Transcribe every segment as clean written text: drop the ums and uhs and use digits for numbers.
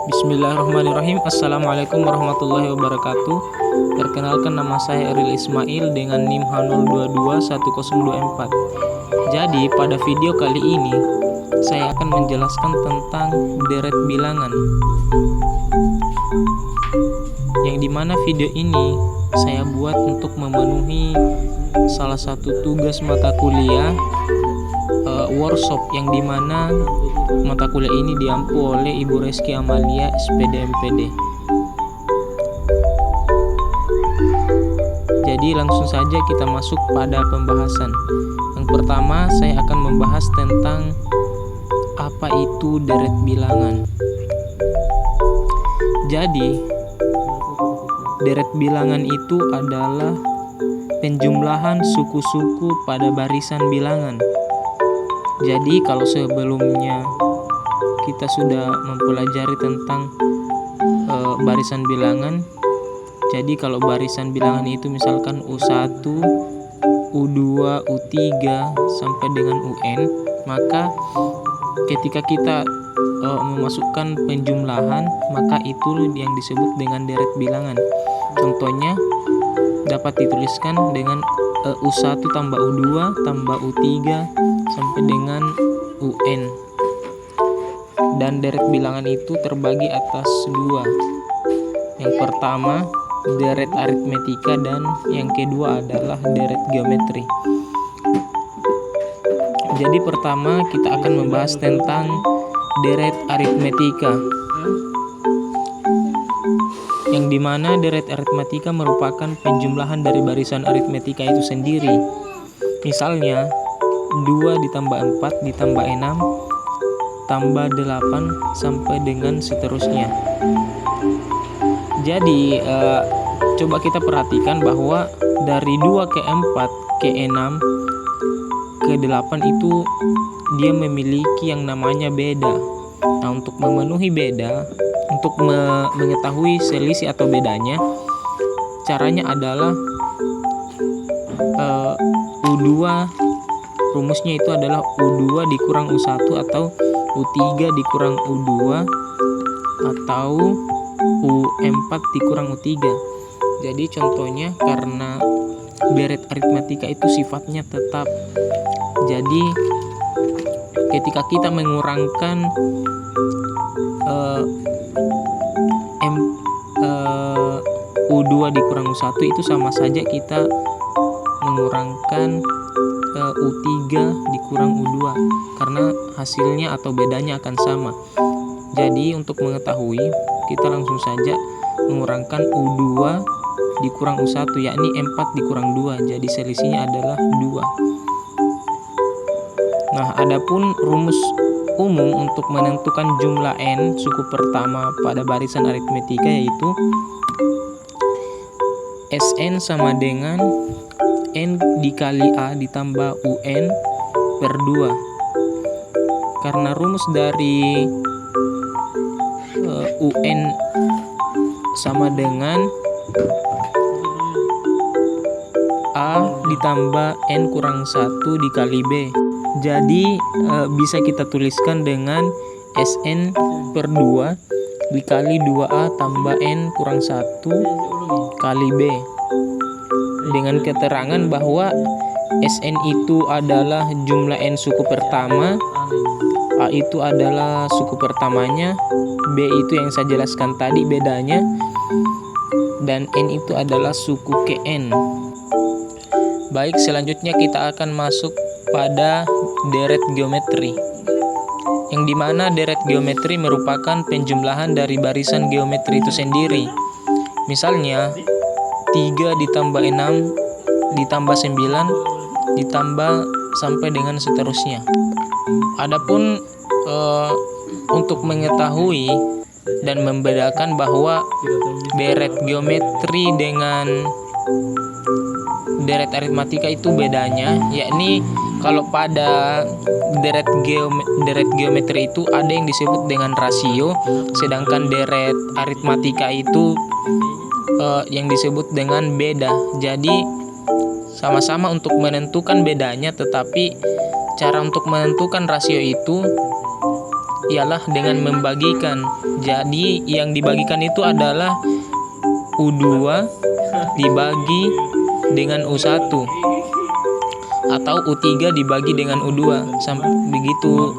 Bismillahirrahmanirrahim. Assalamualaikum warahmatullahi wabarakatuh. Perkenalkan, nama saya Eril Ismail dengan NIM H02210224. Jadi pada video kali ini saya akan menjelaskan tentang deret bilangan, yang dimana video ini saya buat untuk memenuhi salah satu tugas mata kuliah workshop, yang dimana mata kuliah ini diampu oleh Ibu Reski Amalia, SPD MPD. Jadi langsung saja kita masuk pada pembahasan. Yang pertama, saya akan membahas tentang apa itu deret bilangan. Jadi deret bilangan itu adalah penjumlahan suku-suku pada barisan bilangan. Jadi kalau sebelumnya kita sudah mempelajari tentang barisan bilangan, jadi kalau barisan bilangan itu misalkan U1, U2, U3 sampai dengan UN, maka ketika kita memasukkan penjumlahan, maka itu yang disebut dengan deret bilangan. Contohnya dapat dituliskan dengan U1 tambah U2 tambah U3 sampai dengan UN. Dan deret bilangan itu terbagi atas dua. Yang pertama deret aritmetika dan yang kedua adalah deret geometri. Jadi pertama kita akan membahas tentang deret aritmetika, yang dimana deret aritmetika merupakan penjumlahan dari barisan aritmetika itu sendiri. Misalnya 2 ditambah 4 ditambah 6 tambah 8 sampai dengan seterusnya. Jadi coba kita perhatikan bahwa dari 2 ke 4 ke 6 ke 8 itu dia memiliki yang namanya beda. Nah, untuk memenuhi beda, untuk mengetahui selisih atau bedanya, caranya adalah U2, rumusnya itu adalah U2 dikurang U1 atau U3 dikurang U2 atau U4 dikurang U3. Jadi contohnya, karena deret aritmetika itu sifatnya tetap, jadi ketika kita mengurangkan U2 dikurang U1 itu sama saja kita mengurangkan U3 dikurang U2, karena hasilnya atau bedanya akan sama. Jadi untuk mengetahui, kita langsung saja mengurangkan U2 dikurang U1, yakni 4 dikurang 2, jadi selisihnya adalah 2. Nah, adapun rumus umum untuk menentukan jumlah n suku pertama pada barisan aritmetika yaitu Sn sama dengan n dikali a ditambah un per 2. Karena rumus dari un sama dengan a ditambah n kurang 1 dikali b. Jadi bisa kita tuliskan dengan Sn per 2 dikali 2A tambah N kurang 1 kali B, dengan keterangan bahwa Sn itu adalah jumlah N suku pertama, A itu adalah suku pertamanya, B itu yang saya jelaskan tadi bedanya, dan N itu adalah suku ke N. Baik, selanjutnya kita akan masuk pada deret geometri, yang dimana deret geometri merupakan penjumlahan dari barisan geometri itu sendiri. Misalnya 3 ditambah 6 ditambah 9 ditambah sampai dengan seterusnya. Adapun untuk mengetahui dan membedakan bahwa deret geometri dengan deret aritmatika itu bedanya, yakni kalau pada deret geometri itu ada yang disebut dengan rasio, sedangkan deret aritmatika itu yang disebut dengan beda. Jadi sama-sama untuk menentukan bedanya, tetapi cara untuk menentukan rasio itu ialah dengan membagikan. Jadi yang dibagikan itu adalah U2 dibagi dengan U1 atau U3 dibagi dengan U2 sampai begitu,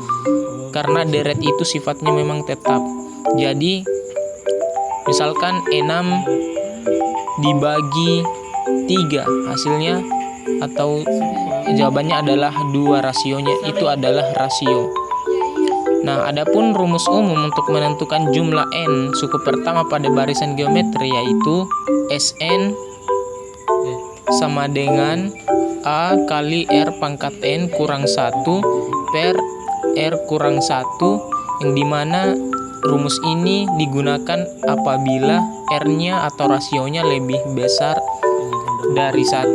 karena deret itu sifatnya memang tetap. Jadi misalkan 6 dibagi 3 hasilnya atau jawabannya adalah 2, rasionya itu adalah rasio. Nah, adapun rumus umum untuk menentukan jumlah n suku pertama pada barisan geometri yaitu Sn sama dengan A kali R pangkat n kurang 1 per R kurang 1, yang dimana rumus ini digunakan apabila R-nya atau rasionya lebih besar dari 1.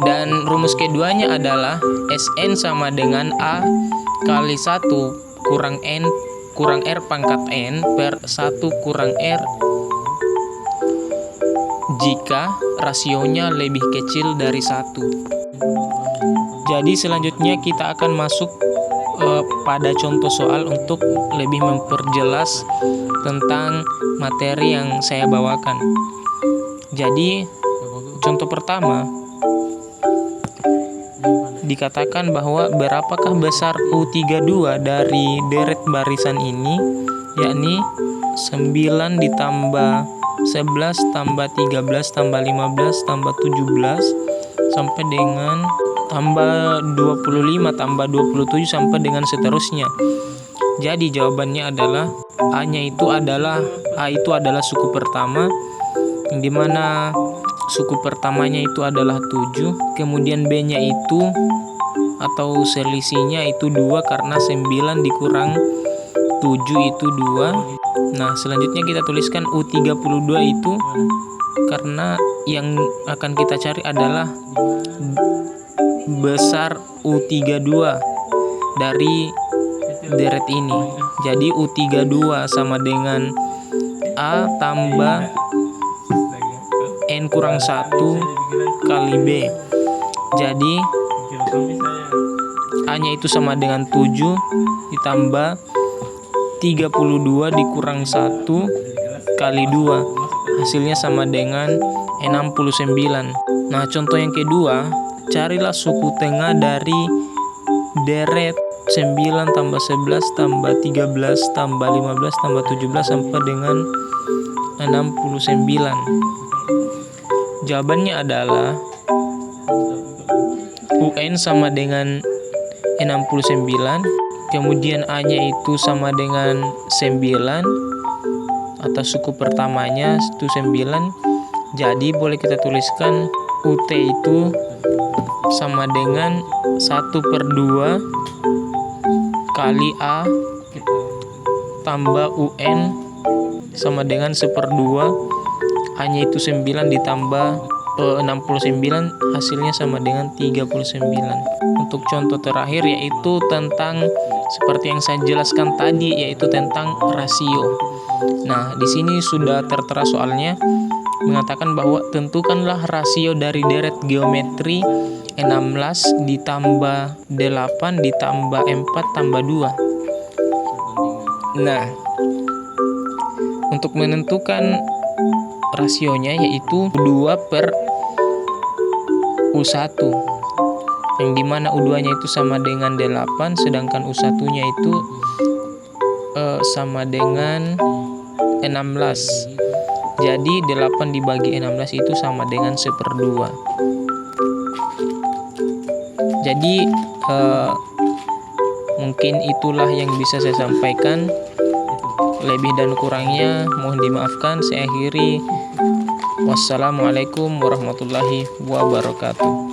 Dan rumus keduanya adalah Sn sama dengan A kali 1 kurang N kurang R pangkat N per 1 kurang R jika rasionya lebih kecil dari 1. Jadi selanjutnya kita akan masuk pada contoh soal untuk lebih memperjelas tentang materi yang saya bawakan. Jadi contoh pertama dikatakan bahwa berapakah besar U32 dari deret barisan ini, yakni 9 ditambah 11 tambah 13 tambah 15 tambah 17 sampai dengan tambah 25 tambah 27 sampai dengan seterusnya. Jadi jawabannya adalah A itu adalah suku pertama, yang dimana suku pertamanya itu adalah 7, kemudian B-nya itu atau selisihnya itu 2 karena 9 dikurang 7 itu 2. Nah, selanjutnya kita tuliskan U32 itu karena yang akan kita cari adalah besar U32 dari deret ini. Jadi U32 sama dengan A tambah N kurang 1 kali B. Jadi A-nya itu sama dengan 7 ditambah 32 dikurang 1 kali 2. Hasilnya sama dengan 69. Nah, contoh yang kedua, carilah suku tengah dari deret 9 tambah 11 tambah 13 tambah 15 tambah 17 sampai dengan 69. Jawabannya adalah UN sama dengan 69, kemudian A-nya itu sama dengan 9 atau suku pertamanya itu 9. Jadi boleh kita tuliskan UT itu sama dengan 1/2 kali A tambah UN sama dengan 1/2. A-nya itu 9 ditambah 69, hasilnya sama dengan 39. Untuk contoh terakhir yaitu tentang seperti yang saya jelaskan tadi, yaitu tentang rasio. Nah, di sini sudah tertera soalnya mengatakan bahwa tentukanlah rasio dari deret geometri 16 ditambah 8 ditambah 4 tambah 2. Nah, untuk menentukan rasionya yaitu U2/U1, yang dimana U2-nya itu sama dengan 8, sedangkan U1-nya itu sama dengan 16. Jadi 8 dibagi 16 itu sama dengan 1/2. Jadi mungkin itulah yang bisa saya sampaikan. Lebih dan kurangnya mohon dimaafkan. Saya akhiri. Wassalamualaikum warahmatullahi wabarakatuh.